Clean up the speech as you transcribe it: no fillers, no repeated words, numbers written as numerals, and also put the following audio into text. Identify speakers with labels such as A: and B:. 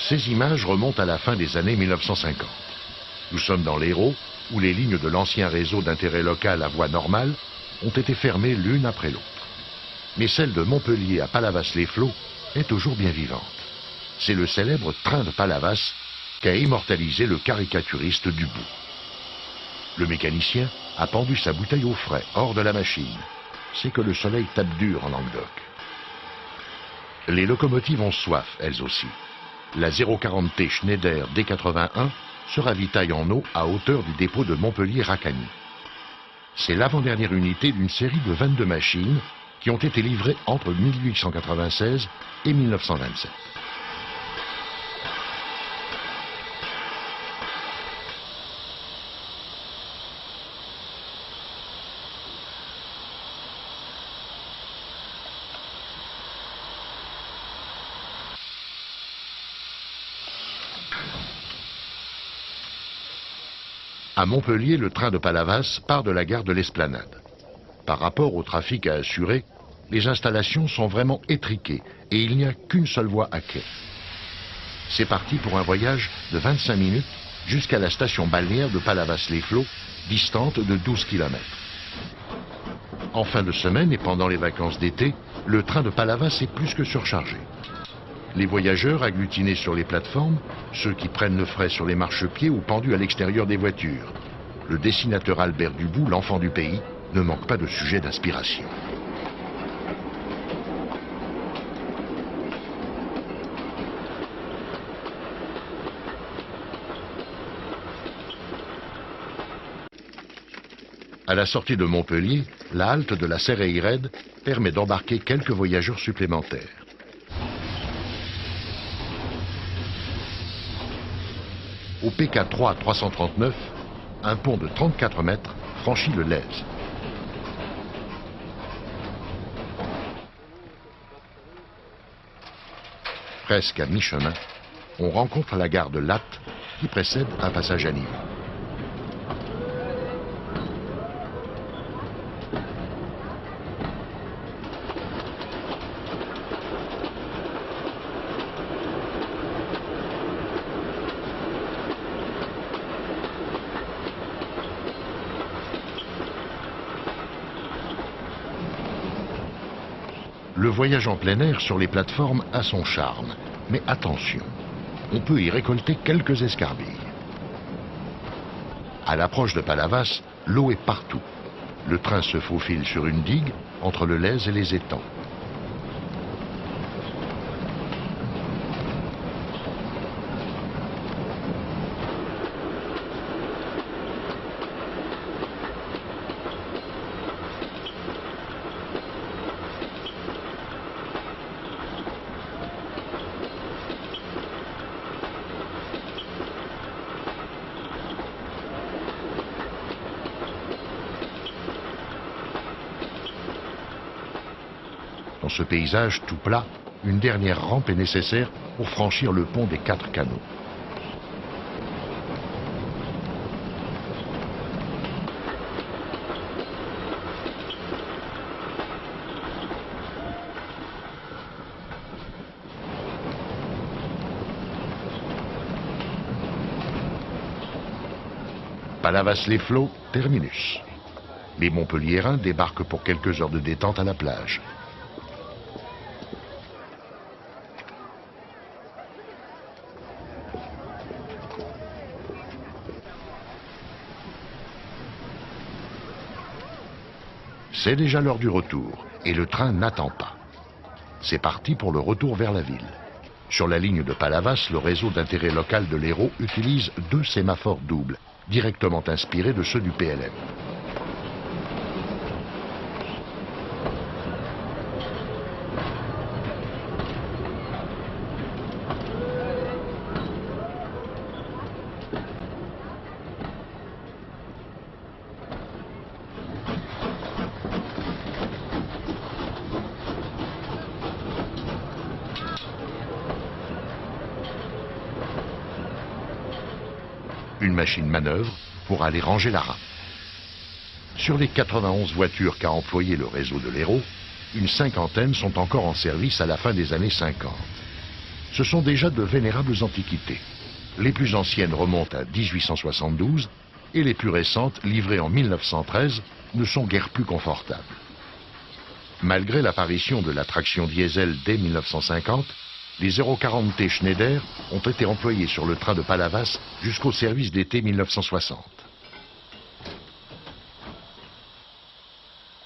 A: Ces images remontent à la fin des années 1950. Nous sommes dans l'Hérault, où les lignes de l'ancien réseau d'intérêt local à voie normale ont été fermées l'une après l'autre. Mais celle de Montpellier à Palavas-les-Flots est toujours bien vivante. C'est le célèbre train de Palavas qu'a immortalisé le caricaturiste Dubout. Le mécanicien a pendu sa bouteille au frais, hors de la machine. C'est que le soleil tape dur en Languedoc. Les locomotives ont soif, elles aussi. La 040T Schneider D81 se ravitaille en eau à hauteur du dépôt de Montpellier-Racagny. C'est l'avant-dernière unité d'une série de 22 machines qui ont été livrées entre 1896 et 1927. À Montpellier, le train de Palavas part de la gare de l'Esplanade. Par rapport au trafic à assurer, les installations sont vraiment étriquées et il n'y a qu'une seule voie à quai. C'est parti pour un voyage de 25 minutes jusqu'à la station balnéaire de Palavas-les-Flots, distante de 12 km. En fin de semaine et pendant les vacances d'été, le train de Palavas est plus que surchargé. Les voyageurs agglutinés sur les plateformes, ceux qui prennent le frais sur les marchepieds ou pendus à l'extérieur des voitures. Le dessinateur Albert Dubout, l'enfant du pays, ne manque pas de sujets d'inspiration. À la sortie de Montpellier, la halte de la Serre-Eyred permet d'embarquer quelques voyageurs supplémentaires. Au PK3 339, un pont de 34 mètres franchit le Lèze. Presque à mi-chemin, on rencontre la gare de Latte qui précède un passage à niveau. Le voyage en plein air sur les plateformes a son charme, mais attention, on peut y récolter quelques escarbilles. À l'approche de Palavas, l'eau est partout. Le train se faufile sur une digue entre le Lèze et les étangs. Dans ce paysage tout plat, une dernière rampe est nécessaire pour franchir le pont des 4 canaux. Palavas-les-Flots, terminus. Les Montpelliérains débarquent pour quelques heures de détente à la plage. C'est déjà l'heure du retour et le train n'attend pas. C'est parti pour le retour vers la ville. Sur la ligne de Palavas, le réseau d'intérêt local de l'Hérault utilise 2 sémaphores doubles, directement inspirés de ceux du PLM. Une machine manœuvre pour aller ranger la rame. Sur les 91 voitures qu'a employé le réseau de l'Hérault, une cinquantaine sont encore en service à la fin des années 50. Ce sont déjà de vénérables antiquités. Les plus anciennes remontent à 1872 et les plus récentes, livrées en 1913, ne sont guère plus confortables. Malgré l'apparition de la traction diesel dès 1950, les 040T Schneider ont été employés sur le train de Palavas jusqu'au service d'été 1960.